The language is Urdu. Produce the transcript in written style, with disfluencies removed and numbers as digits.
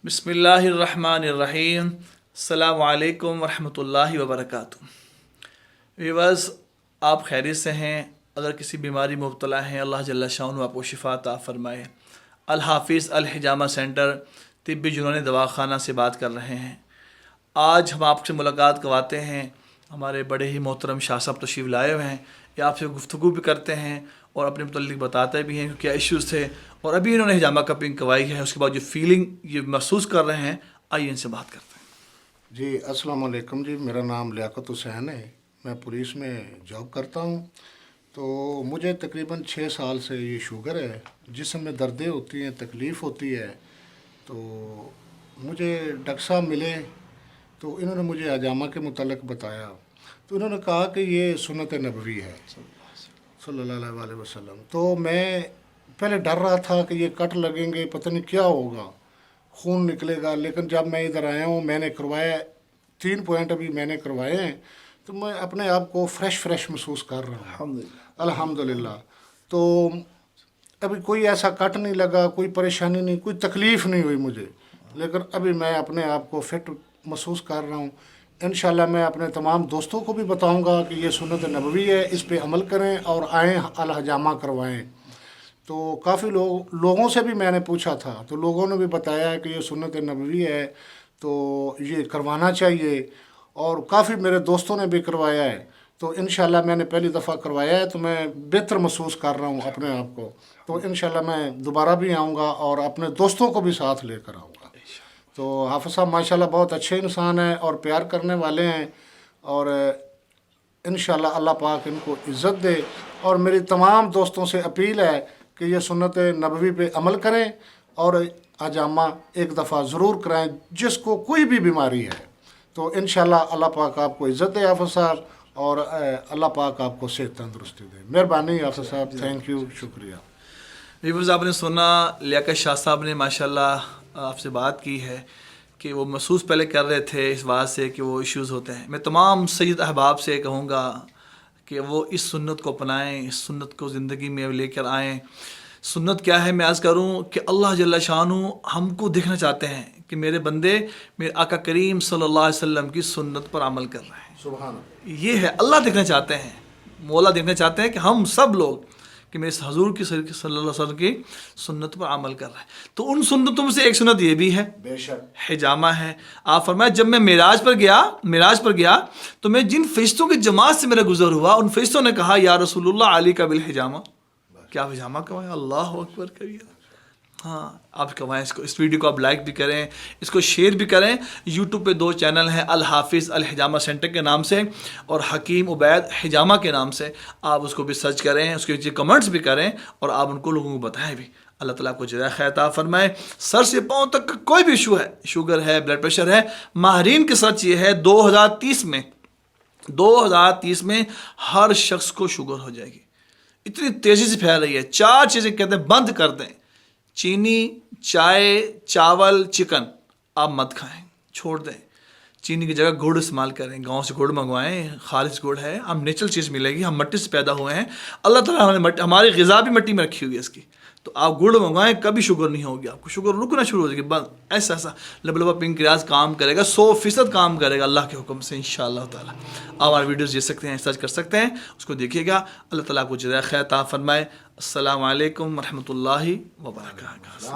بسم اللہ الرحمن الرحیم. السلام علیکم ورحمۃ اللہ وبرکاتہ. ویورز، آپ خیریت سے ہیں؟ اگر کسی بیماری مبتلا ہیں اللہ جل شانہ آپ کو شفا عطا فرمائے. الحافظ الحجامہ سینٹر طبی جنون دواخانہ سے بات کر رہے ہیں. آج ہم آپ سے ملاقات کرواتے ہیں. ہمارے بڑے ہی محترم شاہ صاحب تشریف لائے ہوئے ہیں. یہ آپ سے گفتگو بھی کرتے ہیں اور اپنے متعلق بتاتے بھی ہیں کہ کیا ایشوز تھے اور ابھی انہوں نے حجامہ کپنگ کروائی ہے. اس کے بعد جو فیلنگ یہ محسوس کر رہے ہیں، آئیے ان سے بات کرتے ہیں. جی السلام علیکم. جی میرا نام لیاقت حسین ہے. میں پولیس میں جاب کرتا ہوں. تو مجھے تقریباً 6 سال سے یہ شوگر ہے، جسم میں دردیں ہوتی ہیں، تکلیف ہوتی ہے. تو مجھے ڈاکٹر صاحب ملے تو انہوں نے مجھے حجامہ کے متعلق بتایا. تو انہوں نے کہا کہ یہ سنت نبوی ہے صلی اللہ علیہ وسلم. تو میں پہلے ڈر رہا تھا کہ یہ کٹ لگیں گے، پتہ نہیں کیا ہوگا، خون نکلے گا. لیکن جب میں ادھر آیا ہوں، میں نے کروایا 3 پوائنٹ ابھی میں نے کروائے ہیں، تو میں اپنے آپ کو فریش محسوس کر رہا ہوں الحمدللہ. تو ابھی کوئی ایسا کٹ نہیں لگا، کوئی پریشانی نہیں، کوئی تکلیف نہیں ہوئی مجھے. لیکن ابھی میں اپنے آپ کو فٹ محسوس کر رہا ہوں. انشاءاللہ میں اپنے تمام دوستوں کو بھی بتاؤں گا کہ یہ سنت نبوی ہے، اس پہ عمل کریں اور آئیں الحجامہ کروائیں. تو کافی لوگوں سے بھی میں نے پوچھا تھا، تو لوگوں نے بھی بتایا ہے کہ یہ سنت نبوی ہے تو یہ کروانا چاہیے. اور کافی میرے دوستوں نے بھی کروایا ہے. تو انشاءاللہ میں نے پہلی دفعہ کروایا ہے تو میں بہتر محسوس کر رہا ہوں اپنے آپ کو. تو انشاءاللہ میں دوبارہ بھی آؤں گا اور اپنے دوستوں کو بھی ساتھ لے کر آؤں گا. تو حافظ صاحب ماشاءاللہ بہت اچھے انسان ہیں اور پیار کرنے والے ہیں، اور انشاءاللہ اللہ پاک ان کو عزت دے. اور میری تمام دوستوں سے اپیل ہے کہ یہ سنت نبوی پہ عمل کریں اور حجامہ ایک دفعہ ضرور کرائیں جس کو کوئی بھی بیماری ہے. تو انشاءاللہ اللہ پاک آپ کو عزت دے حافظ صاحب، اور اللہ پاک آپ کو صحت تندرستی دے. مہربانی حافظ صاحب، تھینک یو، شکریہ. ویورز، آپ نے سنا لیاقت شاہ صاحب نے ماشاءاللہ آپ سے بات کی ہے کہ وہ محسوس پہلے کر رہے تھے اس بات سے کہ وہ ایشوز ہوتے ہیں. میں تمام سید احباب سے کہوں گا کہ وہ اس سنت کو اپنائیں، اس سنت کو زندگی میں لے کر آئیں. سنت کیا ہے میں عرض کروں کہ اللہ جل شانہ ہم کو دیکھنا چاہتے ہیں کہ میرے بندے میرے آقا کریم صلی اللہ علیہ وسلم کی سنت پر عمل کر رہے ہیں. سبحان اللہ. یہ ہے اللہ دیکھنا چاہتے ہیں، مولا دیکھنا چاہتے ہیں کہ ہم سب لوگ کہ میرے حضور کی صلی اللہ علیہ وسلم کی سنت پر عمل کر رہے ہیں. تو ان سنتوں میں سے ایک سنت یہ بھی ہے، بے شک حجامہ ہے. آپ فرمائے جب میں معراج پر گیا تو میں جن فرشتوں کی جماعت سے میرا گزر ہوا، ان فرشتوں نے کہا یا رسول اللہ علی کا بالحجامہ، کیا آپ حجامہ کروائیں؟ اللہ اکبر کبیر. ہاں آپ کروائیں اس کو. اس ویڈیو کو آپ لائک بھی کریں، اس کو شیئر بھی کریں. یوٹیوب پہ 2 چینل ہیں، الحافظ الحجامہ سینٹر کے نام سے اور حکیم عبید حجامہ کے نام سے. آپ اس کو بھی سرچ کریں، اس کے نیچے کمنٹس بھی کریں اور آپ ان کو لوگوں کو بتائیں بھی. اللہ تعالیٰ آپ کو جزائے خیر عطا فرمائے. سر سے پاؤں تک کا کوئی بھی ایشو ہے، شوگر ہے، بلڈ پریشر ہے، ماہرین کی سرچ یہ ہے 2030 میں ہر شخص کو شوگر ہو جائے گی. اتنی تیزی سے پھیل رہی ہے. 4 چیزیں کہتے ہیں بند کر دیں: چینی، چائے، چاول، چکن. آپ مت کھائیں، چھوڑ دیں. چینی کی جگہ گڑ استعمال کریں. گاؤں سے گڑ منگوائیں، خالص گڑ ہے، ہم نیچرل چیز ملے گی. ہم مٹی سے پیدا ہوئے ہیں، اللہ تعالیٰ نے ہماری غذا بھی مٹی میں رکھی ہوئی ہے اس کی. تو آپ گڑ منگوائیں، کبھی شوگر نہیں ہوگی. آپ کو شوگر رکنا شروع ہو جائے گی. بس ایسا لبلبا پنکریاز کام کرے گا، 100% کام کرے گا اللہ کے حکم سے انشاءاللہ تعالیٰ. آپ ہماری ویڈیوز دیکھ سکتے ہیں، سرچ کر سکتے ہیں، اس کو دیکھیے گا. اللہ تعالیٰ کو جزائے خیر عطا فرمائے. السلام علیکم ورحمۃ اللہ وبرکاتہ.